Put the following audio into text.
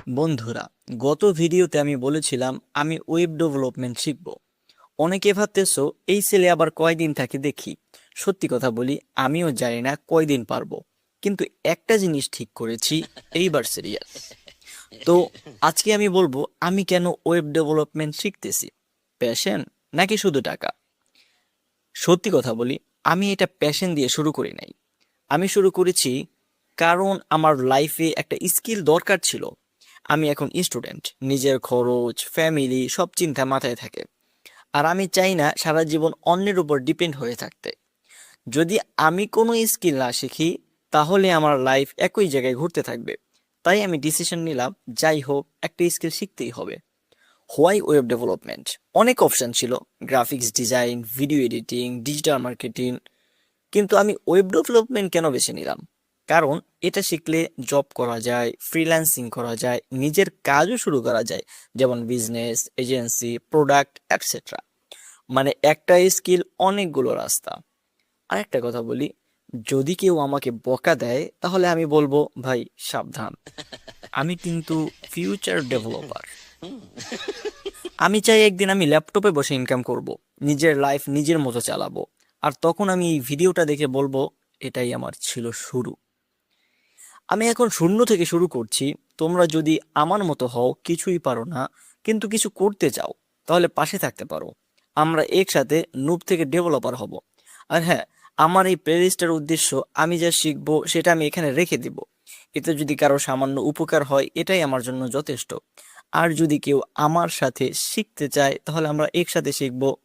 বন্ধুরা, গত ভিডিওতে আমি বলেছিলাম আমি ওয়েব ডেভেলপমেন্ট শিখব। অনেকে ভাবতেছো এই ছেলে আবার কয়দিন থাকে দেখি। সত্যি কথা বলি, আমিও জানি না কয়দিন পারবো, কিন্তু একটা জিনিস ঠিক করেছি, এইবার সিরিয়াস। তো আজকে আমি বলবো আমি কেন ওয়েব ডেভেলপমেন্ট শিখতেছি। প্যাশন নাকি শুধু টাকা? সত্যি কথা বলি, আমি এটা প্যাশন দিয়ে শুরু করি নাই। আমি শুরু করেছি কারণ আমার লাইফে একটা স্কিল দরকার ছিল। আমি এখন স্টুডেন্ট, নিজের খরচ, ফ্যামিলি সব চিন্তা মাথায় থাকে। আর আমি চাই না সারা জীবন অন্যের উপর ডিপেন্ড হয়ে থাকতে। যদি আমি কোনো স্কিল না শিখি, তাহলে আমার লাইফ একই জায়গায় ঘুরতে থাকবে। তাই আমি ডিসিশন নিলাম, যাই হোক একটা স্কিল শিখতেই হবে। Why web development? অনেক অপশন ছিল, graphics design, video editing, digital marketing. কিন্তু আমি ওয়েব ডেভেলপমেন্ট কেন বেছে নিলাম? কারণ এটা শিখলে জব করা যায়, ফ্রিল্যান্সিং করা যায়, নিজের কাজও শুরু করা যায়, যেমন বিজনেস, এজেন্সি, প্রোডাক্ট এটসেট্রা। মানে একটা স্কিল অনেকগুলো রাস্তা। আরেকটা কথা বলি, যদি কেউ আমাকে বকা দেয় তাহলে আমি বলবো, ভাই সাবধান, আমি কিন্তু ফিউচার ডেভেলপার। আমি চাই একদিন আমি ল্যাপটপে বসে ইনকাম করব, নিজের লাইফ নিজের মতো চালাবো। আর তখন আমি এই ভিডিওটা দেখে বলবো, এটাই আমার ছিল শুরু। আমি এখন শূন্য থেকে শুরু করছি। তোমরা যদি আমার মতো হও, কিছুই পারো না কিন্তু কিছু করতে চাও, তাহলে পাশে থাকতে পারো। আমরা একসাথে নুব থেকে ডেভেলপার হব। আর হ্যাঁ, আমার এই প্লেলিস্টের উদ্দেশ্য, আমি যা শিখবো সেটা আমি এখানে রেখে দিব। এতে যদি কারো সামান্য উপকার হয়, এটাই আমার জন্য যথেষ্ট। আর যদি কেউ আমার সাথে শিখতে চায়, তাহলে আমরা একসাথে শিখবো,